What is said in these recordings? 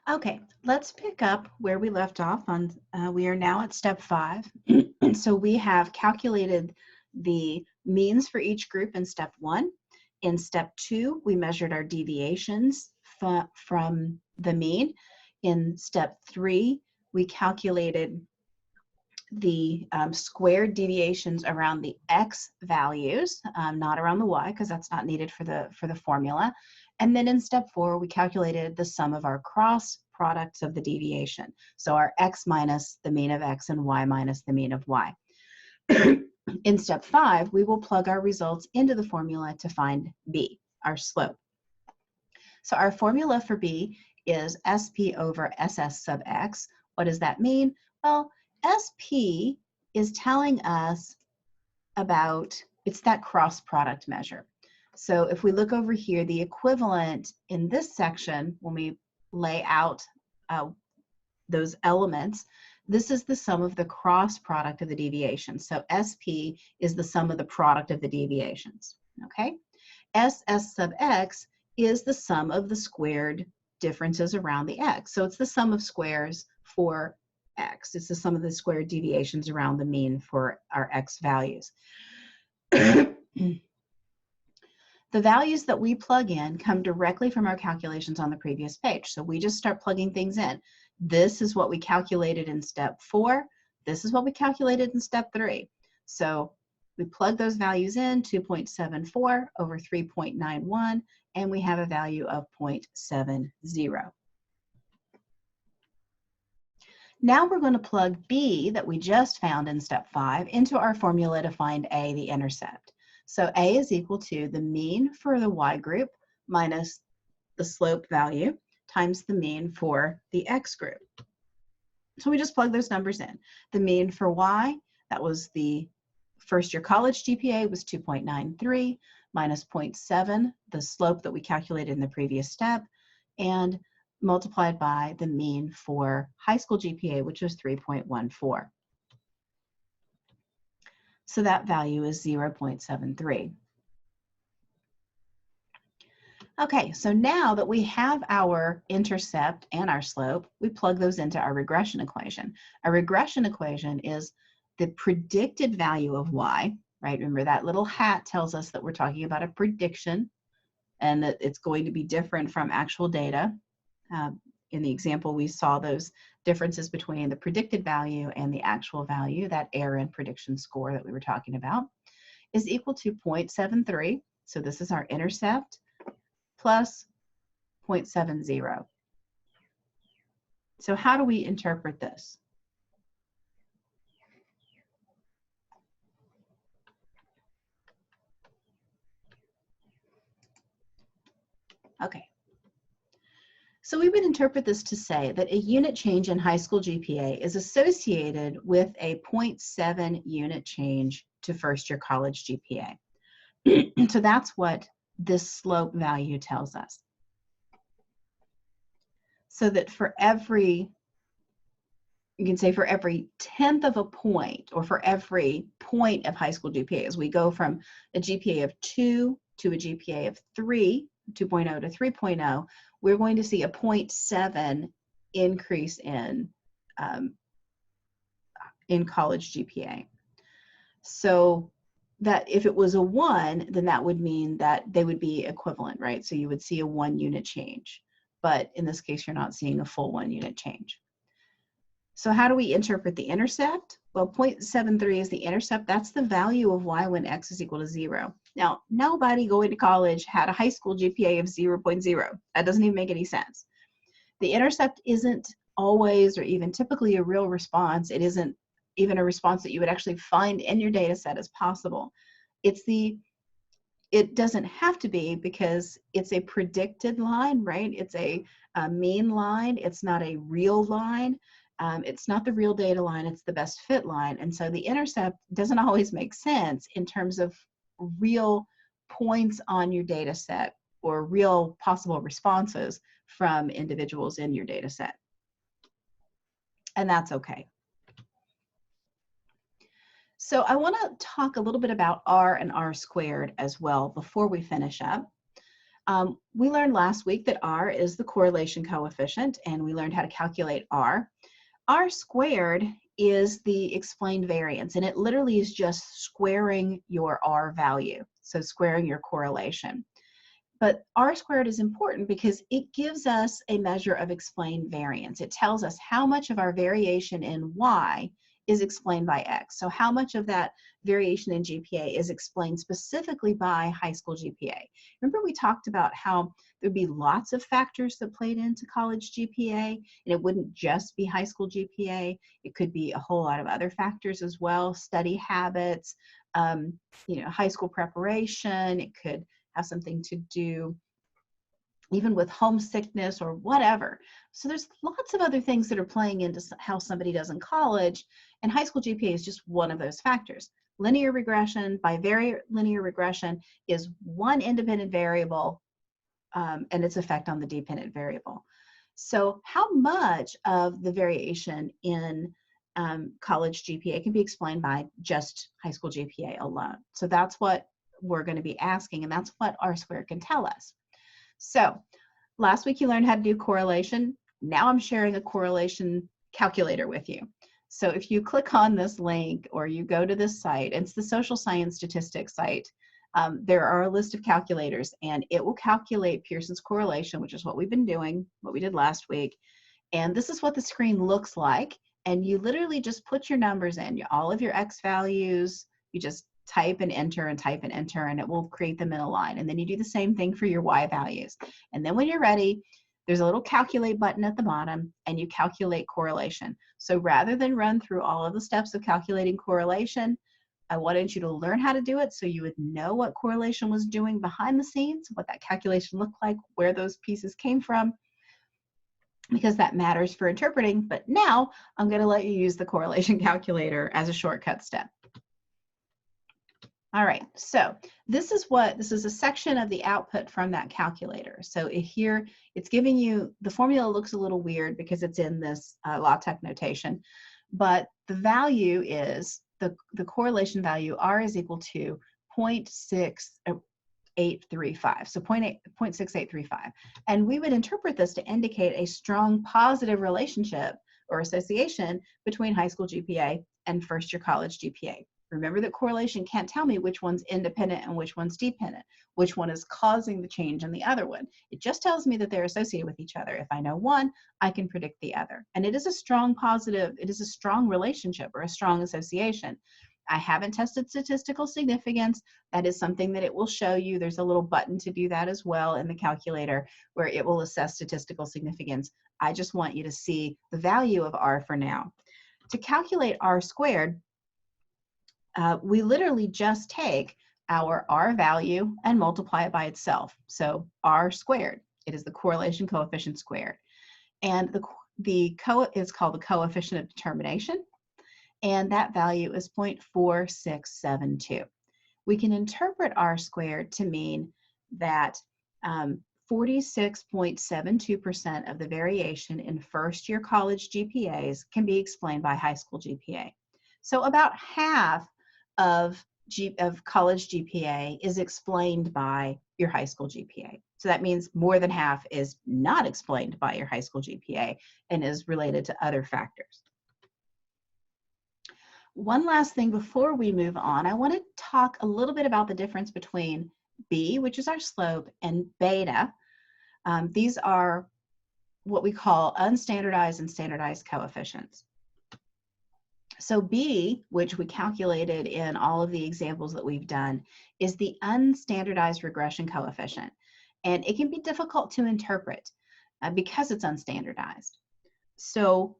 Okay, let's pick up where we left off on, we are now at step 5. And so we have calculated the means for each group in step 1. In step 2, we measured our deviations from the mean. In step 3, we calculated the squared deviations around the x values, not around the y, because that's not needed for the formula. And then in step 4, we calculated the sum of our cross products of the deviation. So our x minus the mean of x and y minus the mean of y. In step 5, we will plug our results into the formula to find b, our slope. So our formula for b is SP over SS sub x. What does that mean? Well, SP is telling us about, it's that cross product measure. So if we look over here, the equivalent in this section, when we lay out those elements, this is the sum of the cross product of the deviations. So SP is the sum of the product of the deviations, okay? SS sub x is the sum of the squared differences around the x. So it's the sum of squares for x. It's the sum of the squared deviations around the mean for our x values. The values that we plug in come directly from our calculations on the previous page. So we just start plugging things in. This is what we calculated in step 4. This is what we calculated in step 3. So we plug those values in, 2.74 over 3.91, and we have a value of 0.70. Now we're going to plug b that we just found in step 5 into our formula to find a, the intercept. So a is equal to the mean for the y group minus the slope value times the mean for the x group. So we just plug those numbers in. The mean for y, that was the first year college GPA, was 2.93 minus 0.7, the slope that we calculated in the previous step, and multiplied by the mean for high school GPA, which was 3.14. So that value is 0.73. Okay, so now that we have our intercept and our slope, we plug those into our regression equation. Our regression equation is the predicted value of y, right? Remember that little hat tells us that we're talking about a prediction and that it's going to be different from actual data. In the example, we saw those differences between the predicted value and the actual value, that error in prediction score that we were talking about, is equal to 0.73. So this is our intercept plus 0.70. So how do we interpret this? Okay. So we would interpret this to say that a unit change in high school GPA is associated with a 0.7 unit change to first year college GPA. So that's what this slope value tells us. So that for every, you can say for every 1/10 of a point, or for every point of high school GPA, as we go from a GPA of 2 to a GPA of 3, 2.0 to 3.0, we're going to see a 0.7 increase in college GPA. So that if it was a 1, then that would mean that they would be equivalent, right? So you would see a 1 unit change. But in this case, you're not seeing a full 1 unit change. So how do we interpret the intercept? Well, 0.73 is the intercept. That's the value of y when x is equal to 0. Now, nobody going to college had a high school GPA of 0.0. That doesn't even make any sense. The intercept isn't always or even typically a real response. It isn't even a response that you would actually find in your data set as possible. It doesn't have to be, because it's a predicted line, right? It's a mean line. It's not a real line. It's not the real data line, it's the best fit line. And so the intercept doesn't always make sense in terms of real points on your data set or real possible responses from individuals in your data set. And that's okay. So I want to talk a little bit about R and R squared as well before we finish up. We learned last week that R is the correlation coefficient, and we learned how to calculate R. R squared is the explained variance, and it literally is just squaring your R value, so squaring your correlation. But R squared is important because it gives us a measure of explained variance. It tells us how much of our variation in Y is explained by X. So how much of that variation in GPA is explained specifically by high school GPA. Remember we talked about how there'd be lots of factors that played into college GPA, and it wouldn't just be high school GPA. It could be a whole lot of other factors as well, study habits, high school preparation. It could have something to do even with homesickness or whatever. So there's lots of other things that are playing into how somebody does in college, and high school GPA is just one of those factors. Linear regression, bivariate linear regression, is one independent variable and its effect on the dependent variable. So how much of the variation in college GPA can be explained by just high school GPA alone? So that's what we're going to be asking, and that's what R squared can tell us. So last week you learned how to do correlation. Now I'm sharing a correlation calculator with you. So if you click on this link or you go to this site, it's the social science statistics site, there are a list of calculators, and it will calculate Pearson's correlation, which is what we've been doing, what we did last week. And this is what the screen looks like. And you literally just put your numbers in, all of your X values, you just type and enter, and it will create them in a line. And then you do the same thing for your Y values. And then when you're ready, there's a little calculate button at the bottom, and you calculate correlation. So rather than run through all of the steps of calculating correlation, I wanted you to learn how to do it so you would know what correlation was doing behind the scenes, what that calculation looked like, where those pieces came from, because that matters for interpreting. But now I'm going to let you use the correlation calculator as a shortcut step. All right, so this is a section of the output from that calculator. So here it's giving you, the formula looks a little weird because it's in this LaTeX notation, but the value is, the correlation value, R is equal to 0.6835, so 0.6835. And we would interpret this to indicate a strong positive relationship or association between high school GPA and first year college GPA. Remember that correlation can't tell me which one's independent and which one's dependent, which one is causing the change in the other one. It just tells me that they're associated with each other. If I know one, I can predict the other. And it is a strong positive, it is a strong relationship or a strong association. I haven't tested statistical significance. That is something that it will show you. There's a little button to do that as well in the calculator where it will assess statistical significance. I just want you to see the value of R for now. To calculate R squared, we literally just take our R value and multiply it by itself. So R squared, it is the correlation coefficient squared. And is called the coefficient of determination, and that value is 0.4672. We can interpret R squared to mean that 46.72% of the variation in first year college GPAs can be explained by high school GPA. So about half of college GPA is explained by your high school GPA. So that means more than half is not explained by your high school GPA and is related to other factors. One last thing before we move on, I want to talk a little bit about the difference between B, which is our slope, and beta. These are what we call unstandardized and standardized coefficients. So B, which we calculated in all of the examples that we've done, is the unstandardized regression coefficient. And it can be difficult to interpret because it's unstandardized. So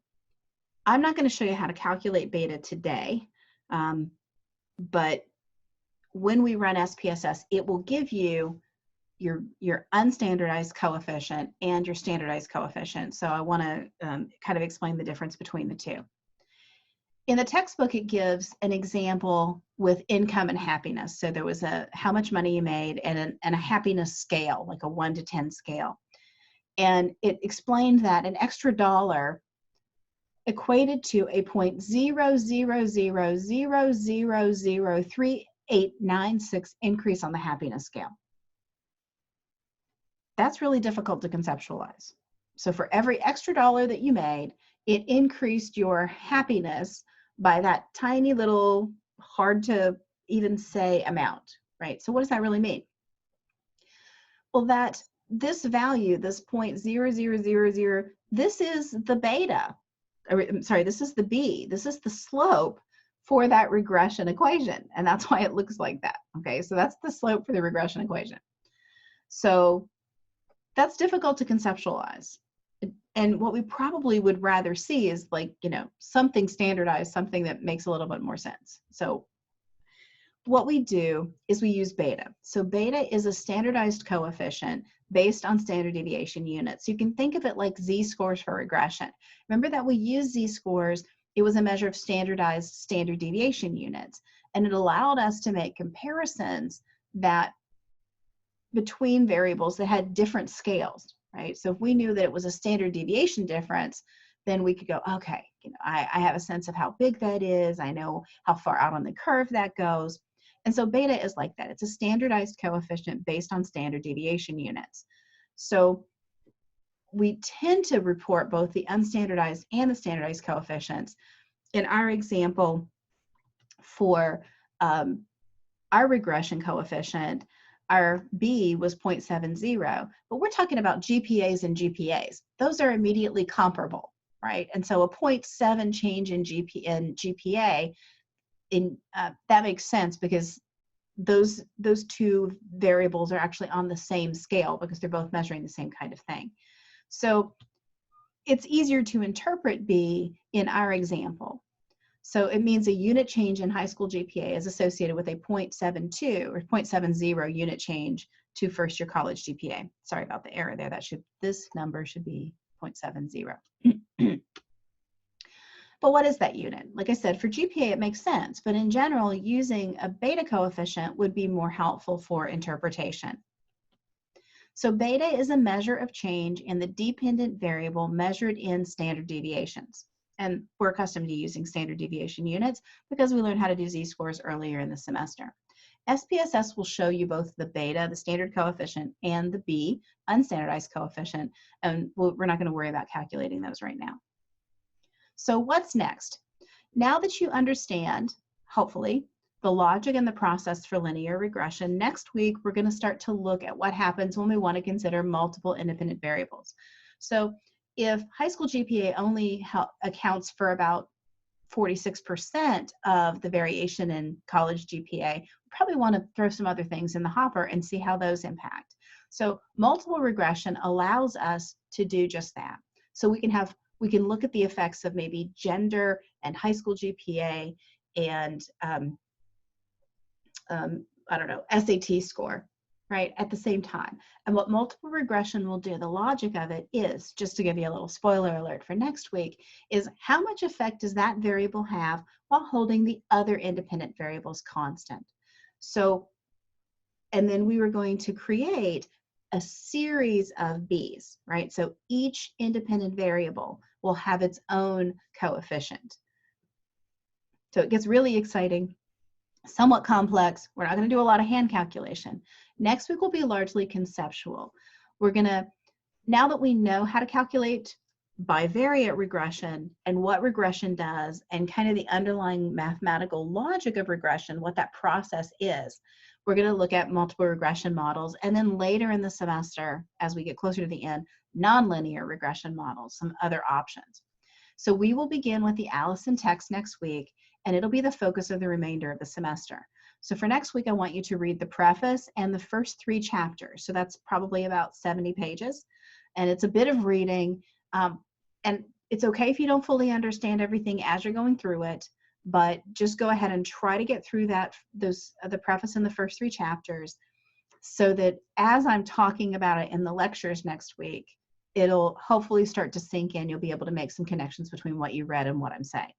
I'm not going to show you how to calculate beta today, but when we run SPSS, it will give you your unstandardized coefficient and your standardized coefficient. So I want to kind of explain the difference between the two. In the textbook, it gives an example with income and happiness. So there was how much money you made and a happiness scale, like a 1 to 10 scale. And it explained that an extra dollar equated to a 0.0000003896 increase on the happiness scale. That's really difficult to conceptualize. So for every extra dollar that you made, it increased your happiness by that tiny little, hard to even say amount, right? So what does that really mean? Well, that this value, this 0.0000, this is the beta, or I'm sorry, this is the B, this is the slope for that regression equation. And that's why it looks like that. Okay, so that's the slope for the regression equation. So that's difficult to conceptualize. And what we probably would rather see is, like, you know, something standardized, something that makes a little bit more sense. So what we do is we use beta. So beta is a standardized coefficient based on standard deviation units. You can think of it like z-scores for regression. Remember that we use z-scores, it was a measure of standardized standard deviation units, and it allowed us to make comparisons that between variables that had different scales, right? So if we knew that it was a standard deviation difference, then we could go, okay, you know, I have a sense of how big that is. I know how far out on the curve that goes. And so beta is like that. It's a standardized coefficient based on standard deviation units. So we tend to report both the unstandardized and the standardized coefficients. In our example, for our regression coefficient, our B was 0.70, but we're talking about GPAs and GPAs. Those are immediately comparable, right? And so a 0.7 change in GPA, that makes sense because those two variables are actually on the same scale because they're both measuring the same kind of thing. So it's easier to interpret B in our example. So it means a unit change in high school GPA is associated with a 0.72 or 0.70 unit change to first year college GPA. Sorry about the error there. This number should be 0.70. But what is that unit? Like I said, for GPA, it makes sense. But in general, using a beta coefficient would be more helpful for interpretation. So beta is a measure of change in the dependent variable measured in standard deviations. And we're accustomed to using standard deviation units because we learned how to do z-scores earlier in the semester. SPSS will show you both the beta, the standard coefficient, and the B, unstandardized coefficient, and we're not going to worry about calculating those right now. So what's next? Now that you understand, hopefully, the logic and the process for linear regression, next week we're going to start to look at what happens when we want to consider multiple independent variables. So if high school GPA only accounts for about 46% of the variation in college GPA, we probably want to throw some other things in the hopper and see how those impact. So multiple regression allows us to do just that. So we can look at the effects of maybe gender and high school GPA and I don't know, SAT score, right, at the same time. And what multiple regression will do, the logic of it is, just to give you a little spoiler alert for next week, is how much effect does that variable have while holding the other independent variables constant? So, and then we were going to create a series of B's, right? So each independent variable will have its own coefficient. So it gets really exciting, somewhat complex. We're not going to do a lot of hand calculation. Next week will be largely conceptual. We're going to, now that we know how to calculate bivariate regression and what regression does and kind of the underlying mathematical logic of regression, what that process is, we're going to look at multiple regression models, and then later in the semester, as we get closer to the end, nonlinear regression models, some other options. So we will begin with the Allison text next week, and it'll be the focus of the remainder of the semester. So for next week, I want you to read the preface and the first 3 chapters. So that's probably about 70 pages, and it's a bit of reading. And it's okay if you don't fully understand everything as you're going through it, but just go ahead and try to get through the preface and the first 3 chapters, so that as I'm talking about it in the lectures next week, it'll hopefully start to sink in. You'll be able to make some connections between what you read and what I'm saying.